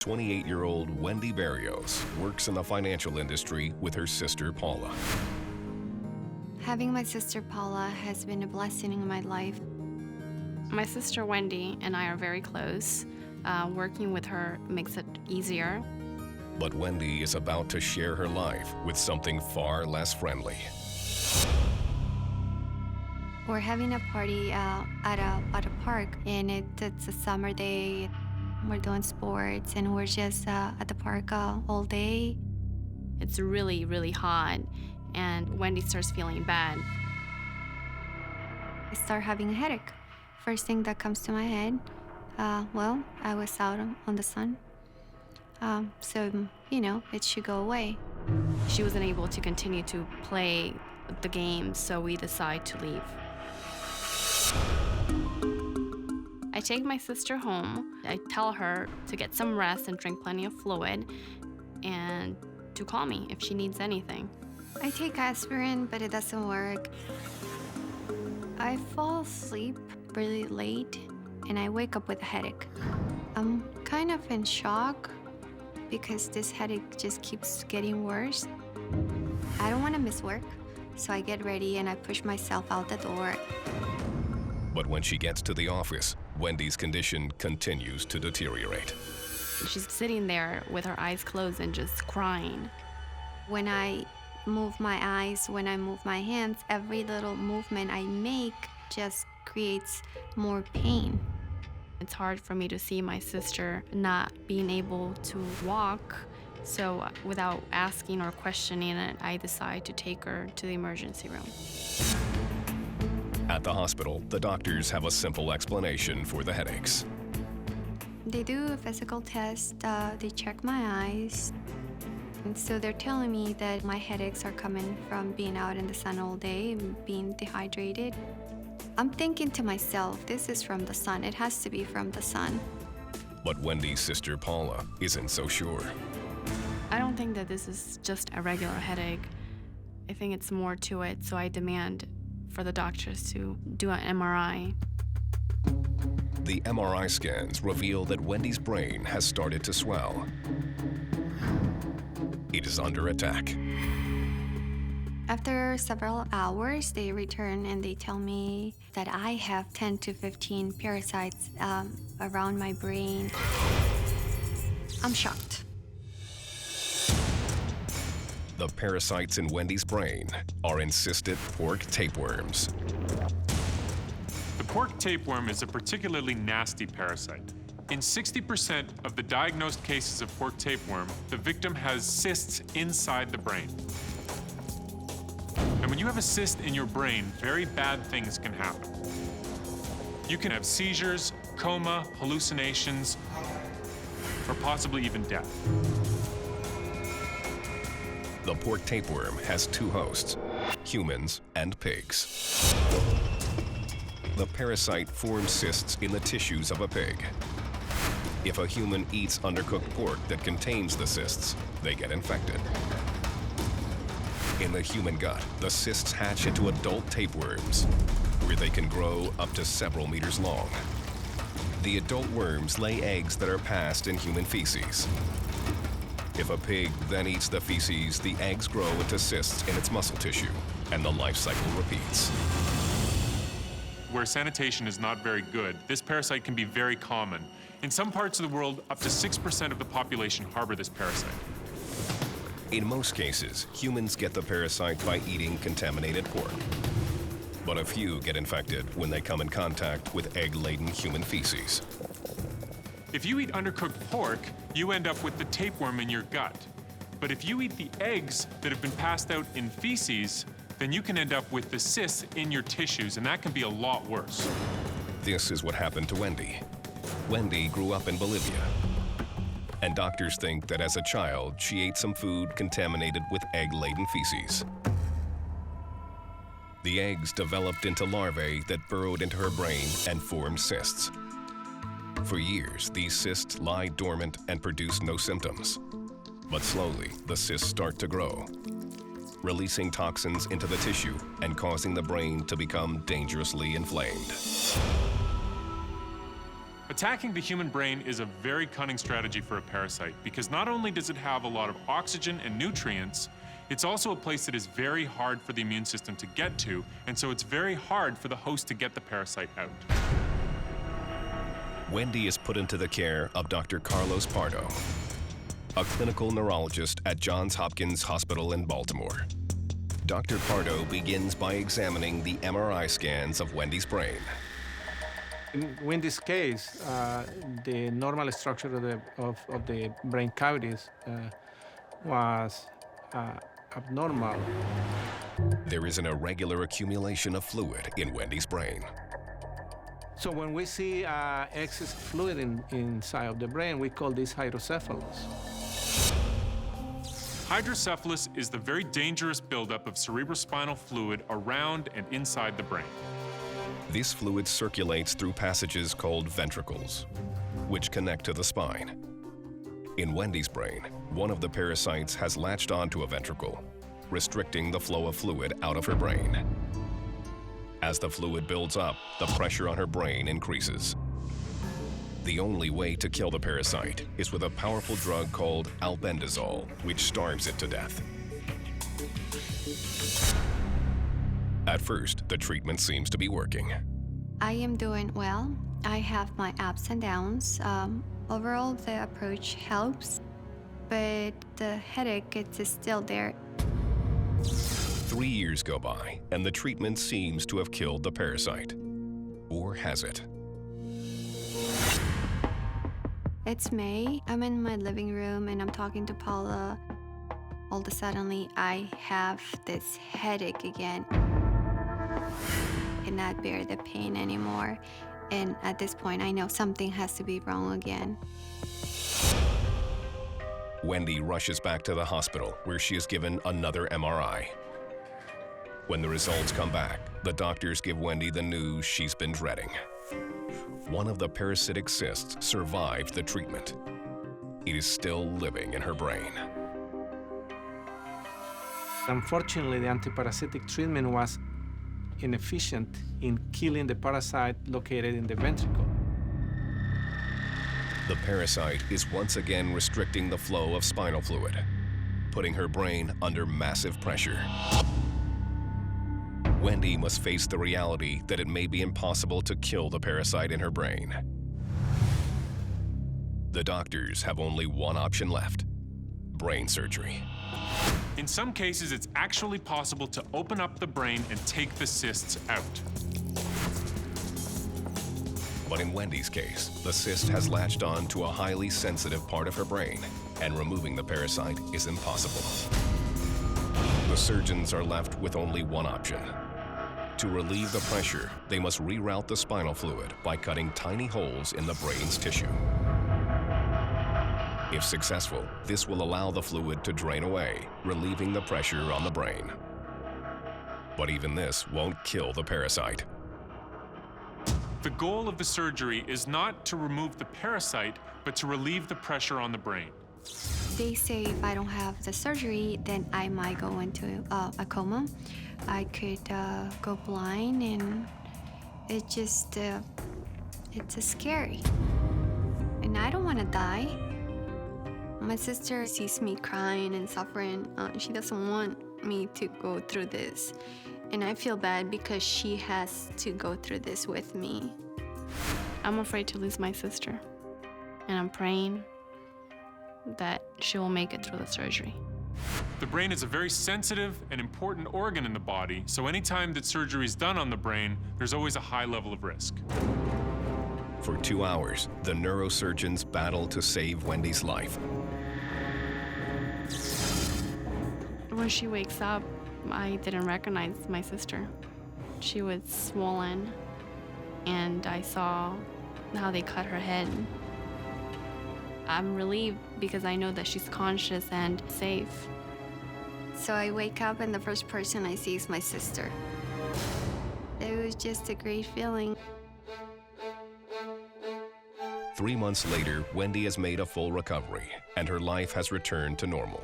28-year-old Wendy Barrios works in the financial industry with her sister Paula. Having my sister Paula has been a blessing in my life. My sister Wendy and I are very close. Working with her makes it easier. But Wendy is about to share her life with something far less friendly. We're having a party at a park, and it's a summer day. We're doing sports, and we're just at the park all day. It's really, really hot, and Wendy starts feeling bad. I start having a headache. First thing that comes to my head, well, I was out on the sun. So, it should go away. She wasn't able to continue to play the game, so we decide to leave. I take my sister home. I tell her to get some rest and drink plenty of fluid and to call me if she needs anything. I take aspirin, but it doesn't work. I fall asleep really late, and I wake up with a headache. I'm kind of in shock because this headache just keeps getting worse. I don't want to miss work, so I get ready and I push myself out the door. But when she gets to the office, Wendy's condition continues to deteriorate. She's sitting there with her eyes closed and just crying. When I move my eyes, when I move my hands, every little movement I make just creates more pain. It's hard for me to see my sister not being able to walk, so without asking or questioning it, I decide to take her to the emergency room. At the hospital, the doctors have a simple explanation for the headaches. They do a physical test, they check my eyes. And so they're telling me that my headaches are coming from being out in the sun all day and being dehydrated. I'm thinking to myself, this is from the sun. It has to be from the sun. But Wendy's sister Paula isn't so sure. I don't think that this is just a regular headache. I think it's more to it, so I demand for the doctors to do an MRI. The MRI scans reveal that Wendy's brain has started to swell. It is under attack. After several hours, they return and they tell me that I have 10 to 15 parasites around my brain. I'm shocked. The parasites in Wendy's brain are encysted pork tapeworms. The pork tapeworm is a particularly nasty parasite. In 60% of the diagnosed cases of pork tapeworm, the victim has cysts inside the brain. And when you have a cyst in your brain, very bad things can happen. You can have seizures, coma, hallucinations, or possibly even death. The pork tapeworm has two hosts, humans and pigs. The parasite forms cysts in the tissues of a pig. If a human eats undercooked pork that contains the cysts, they get infected. In the human gut, the cysts hatch into adult tapeworms, where they can grow up to several meters long. The adult worms lay eggs that are passed in human feces. If a pig then eats the feces, the eggs grow into cysts in its muscle tissue, and the life cycle repeats. Where sanitation is not very good, this parasite can be very common. In some parts of the world, up to 6% of the population harbor this parasite. In most cases, humans get the parasite by eating contaminated pork. But a few get infected when they come in contact with egg-laden human feces. If you eat undercooked pork, you end up with the tapeworm in your gut. But if you eat the eggs that have been passed out in feces, then you can end up with the cysts in your tissues, and that can be a lot worse. This is what happened to Wendy. Wendy grew up in Bolivia, and doctors think that as a child, she ate some food contaminated with egg-laden feces. The eggs developed into larvae that burrowed into her brain and formed cysts. For years, these cysts lie dormant and produce no symptoms. But slowly, the cysts start to grow, releasing toxins into the tissue and causing the brain to become dangerously inflamed. A Attacking the human brain is a very cunning strategy for a parasite because not only does it have a lot of oxygen and nutrients, it's also a place that is very hard for the immune system to get to, and so it's very hard for the host to get the parasite out. Wendy is put into the care of Dr. Carlos Pardo, a clinical neurologist at Johns Hopkins Hospital in Baltimore. Dr. Pardo begins by examining the MRI scans of Wendy's brain. In Wendy's case, the normal structure of the brain cavities was abnormal. There is an irregular accumulation of fluid in Wendy's brain. So when we see excess fluid inside of the brain, we call this hydrocephalus. Hydrocephalus is the very dangerous buildup of cerebrospinal fluid around and inside the brain. This fluid circulates through passages called ventricles, which connect to the spine. In Wendy's brain, one of the parasites has latched onto a ventricle, restricting the flow of fluid out of her brain. As the fluid builds up, the pressure on her brain increases. The only way to kill the parasite is with a powerful drug called albendazole, which starves it to death. At first, the treatment seems to be working. I am doing well. I have my ups and downs. Overall, the approach helps, but the headache, it's still there. 3 years go by, and the treatment seems to have killed the parasite. Or has it? It's May. I'm in my living room and I'm talking to Paula. All of a sudden, I have this headache again. I cannot bear the pain anymore. And at this point, I know something has to be wrong again. Wendy rushes back to the hospital, where she is given another MRI. When the results come back, the doctors give Wendy the news she's been dreading. One of the parasitic cysts survived the treatment. It is still living in her brain. Unfortunately, the antiparasitic treatment was inefficient in killing the parasite located in the ventricle. The parasite is once again restricting the flow of spinal fluid, putting her brain under massive pressure. Wendy must face the reality that it may be impossible to kill the parasite in her brain. The doctors have only one option left: brain surgery. In some cases, it's actually possible to open up the brain and take the cysts out. But in Wendy's case, the cyst has latched on to a highly sensitive part of her brain, and removing the parasite is impossible. The surgeons are left with only one option. To relieve the pressure, they must reroute the spinal fluid by cutting tiny holes in the brain's tissue. If successful, this will allow the fluid to drain away, relieving the pressure on the brain. But even this won't kill the parasite. The goal of the surgery is not to remove the parasite, but to relieve the pressure on the brain. They say if I don't have the surgery, then I might go into a coma. I could go blind, and it's scary. And I don't want to die. My sister sees me crying and suffering. She doesn't want me to go through this. And I feel bad because she has to go through this with me. I'm afraid to lose my sister, and I'm praying that she will make it through the surgery. The brain is a very sensitive and important organ in the body, so anytime that surgery is done on the brain, there's always a high level of risk. For 2 hours, the neurosurgeons battle to save Wendy's life. When she wakes up, I didn't recognize my sister. She was swollen, and I saw how they cut her head. I'm relieved because I know that she's conscious and safe. So I wake up and the first person I see is my sister. It was just a great feeling. 3 months later, Wendy has made a full recovery, and her life has returned to normal.